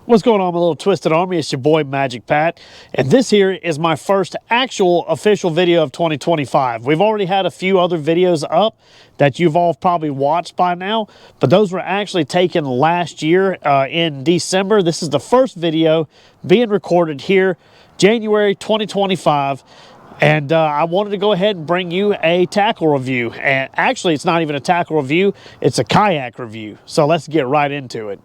What's going on, my little twisted army? It's your boy Magic Pat, and this here is my first actual official video of 2025. We've already had a few other videos up that you've all probably watched by now, but those were actually taken last year in December. This is the first video being recorded here, January 2025. And I wanted to go ahead and bring you a tackle review. And actually, it's not even a tackle review, it's a kayak review. So let's get right into it.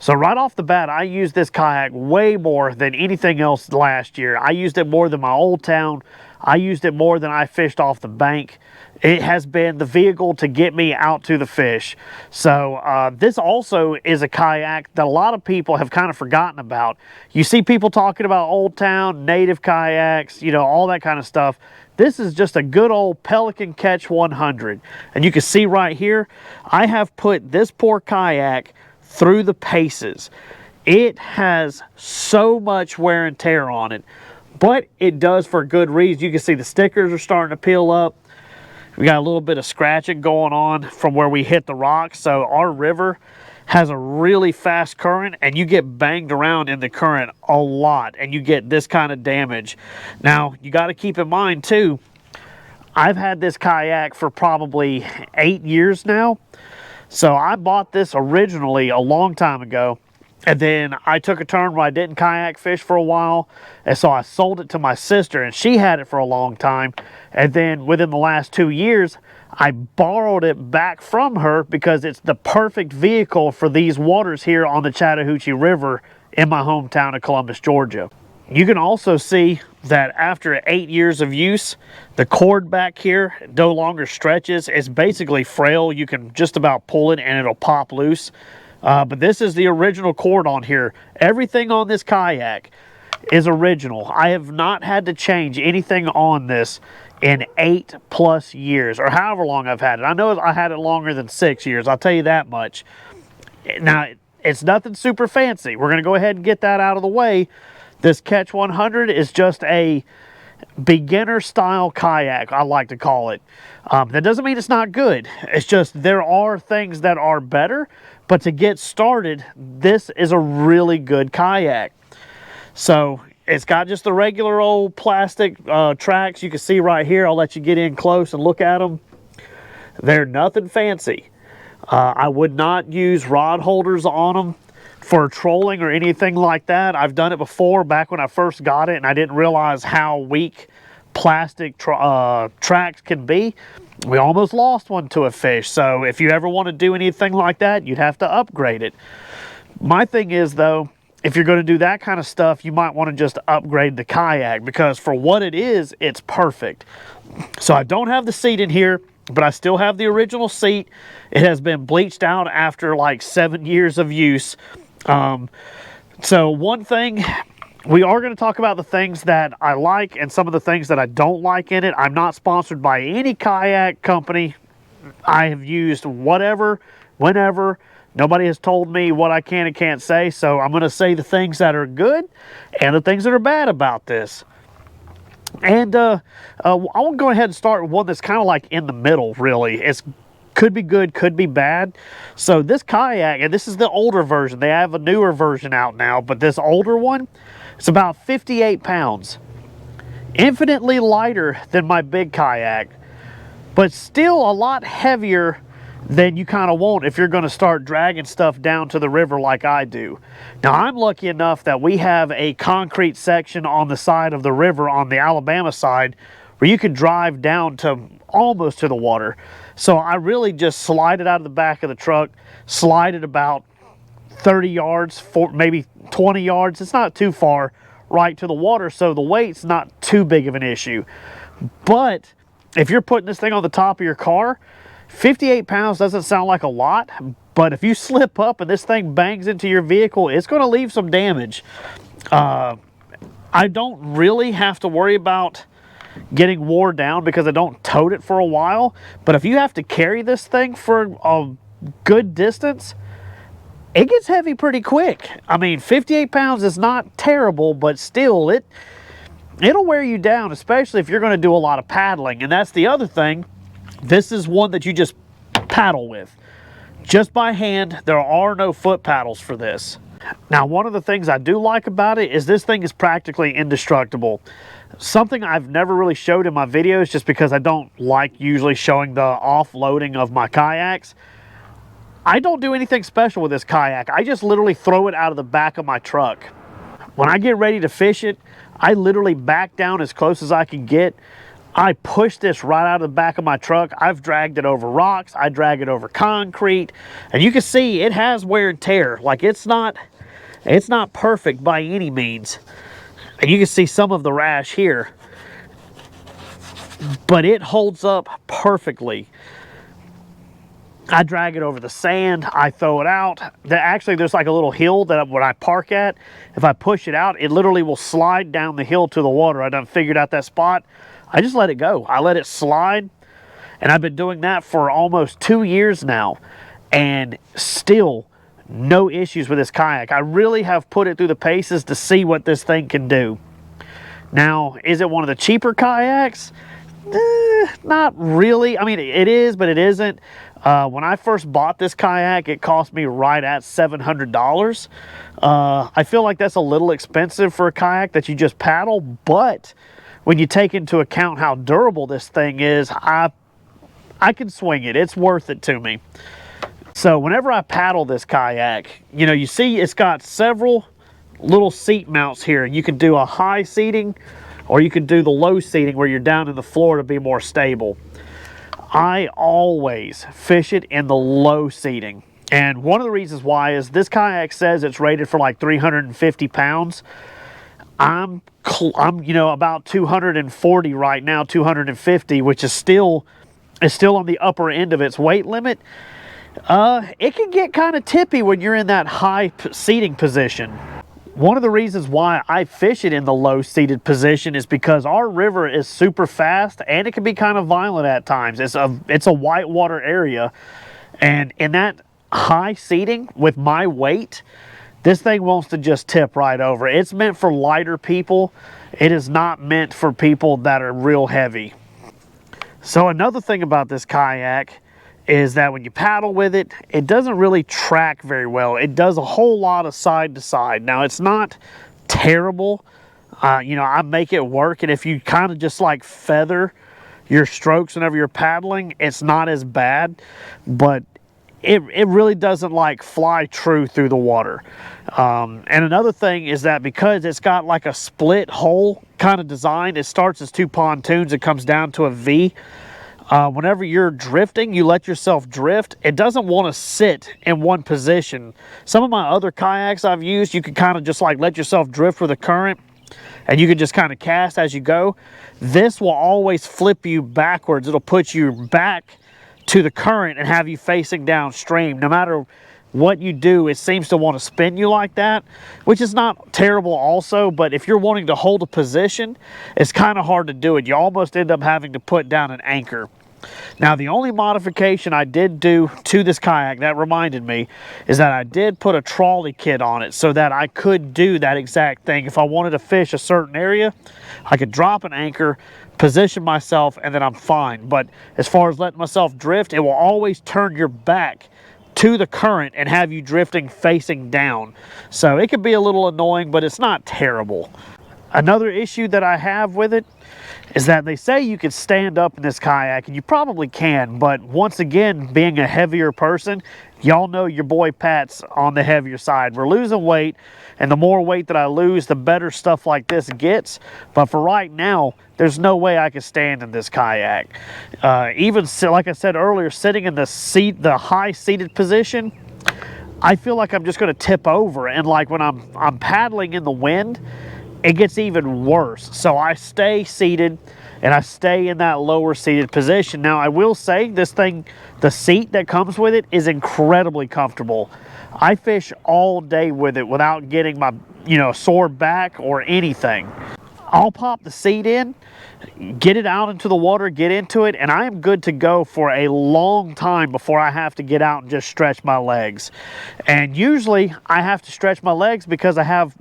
So right off the bat, I used this kayak way more than anything else last year. I used it more than my Old Town. I used it more than I fished off the bank. It has been the vehicle to get me out to the fish. So this also is a kayak that a lot of people have kind of forgotten about. You see people talking about Old Town, native kayaks, you know, all that kind of stuff. This is just a good old Pelican Catch 100. And you can see right here, I have put this poor kayak through the paces. It has so much wear and tear on it, but it does for good reason. You can see the stickers are starting to peel up. We got a little bit of scratching going on from where we hit the rocks. So our river has a really fast current, and you get banged around in the current a lot, and you get this kind of damage. Now, you got to keep in mind too, I've had this kayak for probably 8 years now. So I bought this originally a long time ago, and then I took a turn where I didn't kayak fish for a while, and so I sold it to my sister, and she had it for a long time. And then within the last 2 years, I borrowed it back from her because it's the perfect vehicle for these waters here on the Chattahoochee River in my hometown of Columbus, Georgia. You can also see that after 8 years of use, the cord back here no longer stretches. It's basically frail. You can just about pull it and it'll pop loose. But this is the original cord on here. Everything on this kayak is original. I have not had to change anything on this in 8+ years, or however long I've had it. I know I had it longer than 6 years, I'll tell you that much. Now, it's nothing super fancy. We're going to go ahead and get that out of the way. This Catch 100 is just a beginner style kayak, I like to call it. That doesn't mean it's not good. It's just there are things that are better, but to get started, this is a really good kayak. So it's got just the regular old plastic tracks. You can see right here. I'll let you get in close and look at them. They're nothing fancy. I would not use rod holders on them for trolling or anything like that. I've done it before back when I first got it, and I didn't realize how weak plastic tracks can be. We almost lost one to a fish. So if you ever want to do anything like that, you'd have to upgrade it. My thing is though, if you're going to do that kind of stuff, you might want to just upgrade the kayak, because for what it is, it's perfect. So I don't have the seat in here, but I still have the original seat. It has been bleached out after like 7 years of use. So one thing, we are going to talk about the things that I like and some of the things that I don't like in it. I'm not sponsored by any kayak company. I have used whatever, whenever. Nobody has told me what I can and can't say, so I'm going to say the things that are good and the things that are bad about this. And I want to go ahead and start with one that's kind of like in the middle, really. It's could be good, could be bad. So this kayak, and this is the older version. They have a newer version out now, but this older one, it's about 58 pounds. Infinitely lighter than my big kayak, but still a lot heavier than you kind of want if you're going to start dragging stuff down to the river like I do. Now, I'm lucky enough that we have a concrete section on the side of the river on the Alabama side where you can drive down to almost to the water. So I really just slide it out of the back of the truck, slide it about 30 yards, maybe 20 yards. It's not too far right to the water, so the weight's not too big of an issue. But if you're putting this thing on the top of your car, 58 pounds doesn't sound like a lot, but if you slip up and this thing bangs into your vehicle, it's going to leave some damage. I don't really have to worry about getting wore down because I don't tote it for a while, but if you have to carry this thing for a good distance, it gets heavy pretty quick. I mean, 58 pounds is not terrible, but still, it'll wear you down, especially if you're going to do a lot of paddling. And that's the other thing. This is one that you just paddle with, just by hand. There are no foot paddles for this. Now, one of the things I do like about it is this thing is practically indestructible. Something I've never really showed in my videos just because I don't like usually showing the offloading of my kayaks. I don't do anything special with this kayak. I just literally throw it out of the back of my truck. When I get ready to fish it, I literally back down as close as I can get. I push this right out of the back of my truck. I've dragged it over rocks. I drag it over concrete. And you can see it has wear and tear. Like it's not perfect by any means. And you can see some of the rash here. But it holds up perfectly. I drag it over the sand, I throw it out. Actually, there's like a little hill that when I park at, if I push it out, it literally will slide down the hill to the water. I done figured out that spot. I just let it go. I let it slide, and I've been doing that for almost 2 years now, and still no issues with this kayak. I really have put it through the paces to see what this thing can do. Now, is it one of the cheaper kayaks? Not really. I mean, it is, but it isn't. When I first bought this kayak, it cost me right at $700. I feel like that's a little expensive for a kayak that you just paddle, but when you take into account how durable this thing is, I can swing it. It's worth it to me. So whenever I paddle this kayak, you know, you see it's got several little seat mounts here. You can do a high seating, or you can do the low seating where you're down in the floor to be more stable. I always fish it in the low seating. And one of the reasons why is this kayak says it's rated for like 350 pounds. I'm you know, about 240 right now, 250, which is still on the upper end of its weight limit. It can get kind of tippy when you're in that high seating position. One of the reasons why I fish it in the low seated position is because our river is super fast and it can be kind of violent at times. It's a whitewater area, and in that high seating with my weight, this thing wants to just tip right over. It's meant for lighter people. It is not meant for people that are real heavy. So another thing about this kayak is that when you paddle with it, it doesn't really track very well. It does a whole lot of side to side. Now, it's not terrible. You know, I make it work, and if you kind of just like feather your strokes whenever you're paddling, it's not as bad, but it really doesn't like fly true through the water. And another thing is that because it's got like a split hole kind of design, it starts as two pontoons, it comes down to a V. Whenever you're drifting, you let yourself drift. It doesn't want to sit in one position. Some of my other kayaks I've used, you can kind of just like let yourself drift with the current, and you can just kind of cast as you go. This will always flip you backwards. It'll put you back to the current and have you facing downstream. No matter what you do, it seems to want to spin you like that, which is not terrible also, but if you're wanting to hold a position, it's kind of hard to do it. You almost end up having to put down an anchor. Now, the only modification I did do to this kayak, that reminded me, is that I did put a trolley kit on it so that I could do that exact thing. If I wanted to fish a certain area, I could drop an anchor, position myself, and then I'm fine. But as far as letting myself drift, it will always turn your back to the current and have you drifting facing down. So it can be a little annoying, but it's not terrible. Another issue that I have with it is that they say you can stand up in this kayak, and you probably can, but once again, being a heavier person, y'all know your boy Pat's on the heavier side. We're losing weight, and the more weight that I lose, the better stuff like this gets. But for right now, there's no way I can stand in this kayak. Even like I said earlier, sitting in the high seated position, I feel like I'm just going to tip over, and like when I'm paddling in the wind, it gets even worse. So I stay seated and I stay in that lower seated position. Now, I will say this thing, the seat that comes with it is incredibly comfortable. I fish all day with it without getting my, sore back or anything. I'll pop the seat in, get it out into the water, get into it, and I am good to go for a long time before I have to get out and just stretch my legs. And usually I have to stretch my legs because I have,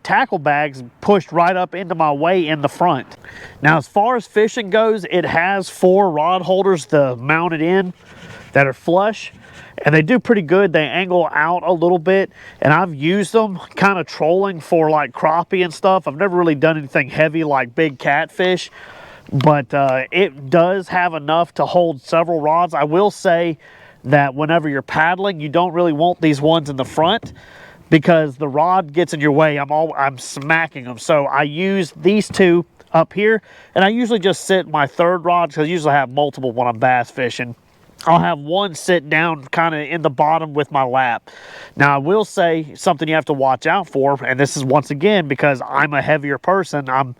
tackle bags pushed right up into my way in the front. Now, as far as fishing goes, it has 4 rod holders mounted in that are flush. and they do pretty good. They angle out a little bit, and I've used them kind of trolling for like crappie and stuff. I've never really done anything heavy like big catfish, but it does have enough to hold several rods. I will say that whenever you're paddling, you don't really want these ones in the front because the rod gets in your way. I'm smacking them. So I use these two up here, and I usually just sit my third rod because I usually have multiple when I'm bass fishing. I'll have one sit down kind of in the bottom with my lap. Now, I will say something you have to watch out for, and this is once again because I'm a heavier person. I'm,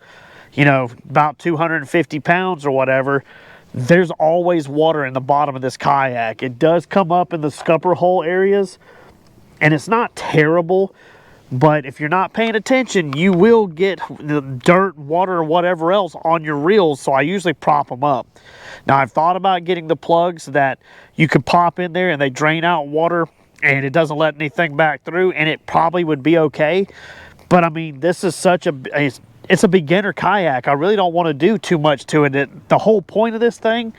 you know, about 250 pounds or whatever. There's always water in the bottom of this kayak. It does come up in the scupper hole areas, and it's not terrible. But if you're not paying attention, you will get the dirt, water, or whatever else on your reels, so I usually prop them up. Now, I've thought about getting the plugs that you could pop in there and they drain out water and it doesn't let anything back through, and it probably would be okay. But, I mean, this is such it's a beginner kayak. I really don't want to do too much to it. The whole point of this thing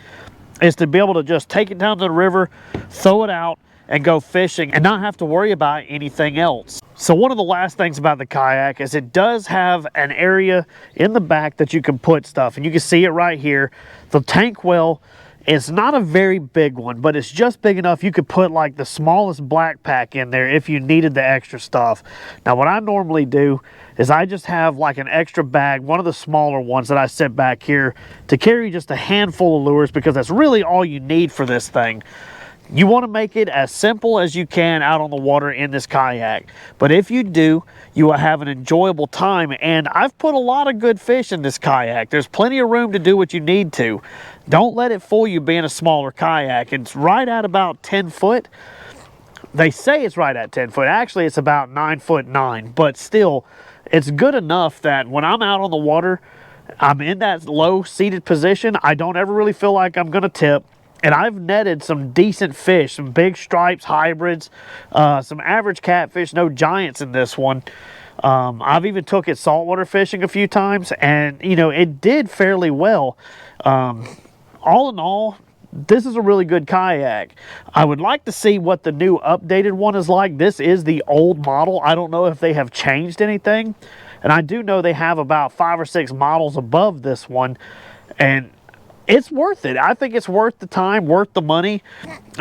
is to be able to just take it down to the river, throw it out, and go fishing and not have to worry about anything else. So one of the last things about the kayak is it does have an area in the back that you can put stuff, and you can see it right here. The tank well is not a very big one, but it's just big enough you could put like the smallest black pack in there if you needed the extra stuff. Now what I normally do is I just have like an extra bag, one of the smaller ones that I set back here to carry just a handful of lures, because that's really all you need for this thing. You want to make it as simple as you can out on the water in this kayak. But if you do, you will have an enjoyable time. And I've put a lot of good fish in this kayak. There's plenty of room to do what you need to. Don't let it fool you being a smaller kayak. It's right at about 10 foot. They say it's right at 10 foot. Actually, it's about 9'9". But still, it's good enough that when I'm out on the water, I'm in that low seated position. I don't ever really feel like I'm going to tip. And I've netted some decent fish, some big stripes, hybrids, some average catfish, no giants in this one. I've even took it saltwater fishing a few times, and, you know, it did fairly well. All in all, this is a really good kayak. I would like to see what the new updated one is like. This is the old model. I don't know if they have changed anything. And I do know they have about 5 or 6 models above this one. And it's worth it. I think it's worth the time, worth the money.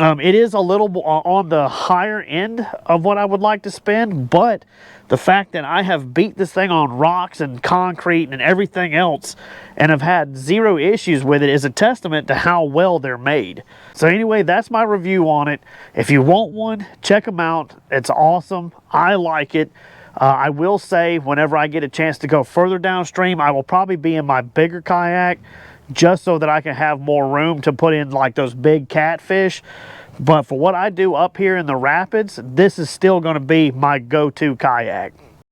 It is a little on the higher end of what I would like to spend, but the fact that I have beat this thing on rocks and concrete and everything else and have had 0 issues with it is a testament to how well they're made. So anyway, that's my review on it. If you want one, check them out. It's awesome. I like it. I will say, whenever I get a chance to go further downstream, I will probably be in my bigger kayak, just so that I can have more room to put in like those big catfish. But for what I do up here in the rapids, this is still going to be my go-to kayak.